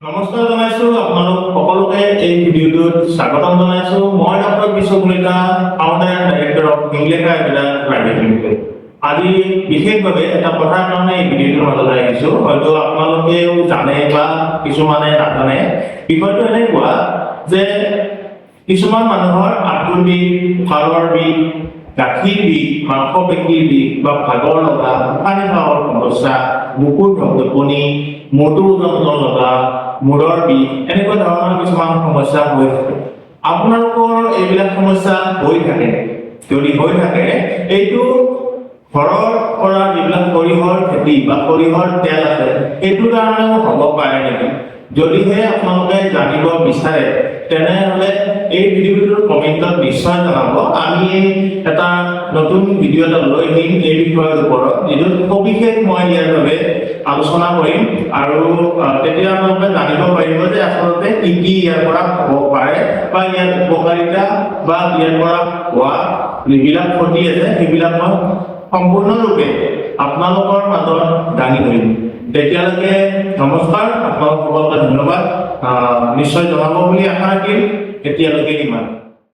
নমস্কাৰ জনাইছো আপোনালোক সকলোকে এই ভিডিঅ'টোত স্বাগতম জনাইছো মই doctor Kishore Kalita founder and director of ইংলেকা এভিডা প্ৰাইভেট লিমিটেড আজি বিশেষভাৱে এটা কথাৰ কাৰণে এই ভিডিঅ'টোৰ মাজলৈ আহিছো হয়তো আপোনালোকেও জানে বা কিছুমানে নাজানে বিষয়টো এনেকুৱা যে কিছুমান মানুহৰ আঁঠুৰ বিষ হাড়ৰ বিষ গাঁঠিৰ বিষ মাংসপেশীৰ বিষ বা ভাগৰ লগা উশাহ নিশাহৰ সমস্যা বুকুৰ ধপধপনি মূৰটো যন্ত্ৰণা লগা মূৰৰ বিষ এনেকুৱা ধৰণৰ কিছুমান সমস্যা হৈ থাকে আপোনালোকৰ এইবিলাক সমস্যা হৈ থাকে যদি হৈ থাকে এইটো ঘৰৰ পৰা যিবিলাক সৰিয়হৰ খেতি বা সৰিয়হৰ তেল আছে এইটো কাৰণেও হ'ব পাৰে নেকি যদিহে আপোনালোকে জানিব বিচাৰে তেনেহ'লে এই ভিডিঅ'টোৰ কমেণ্টত নিশ্চয় জনাব আমি এটা নতুন ভিডিঅ' এটা লৈ আহিম এই বিষয়ৰ ওপৰত যিটো সবিশেষ মই ইয়াৰ বাবে আলোচনা কৰিম আৰু তেতিয়া আপোনালোকে জানিব পাৰিব যে আচলতে কি কি ইয়াৰ পৰা হ'ব পাৰে বা ইয়াৰ উপকাৰিতা বা ইয়াৰ পৰা হোৱা যিবিলাক ক্ষতি আছে সেইবিলাক মই সম্পূৰ্ণৰূপে আপোনালোকৰ মাজত দাঙি ধৰিম তেতিয়ালৈকে নমস্কাৰ আপোনালোক সকলোকে ধন্যবাদ নিশ্চয় জনাব বুলি আশা ৰাখিম এতিয়ালৈকে ইমান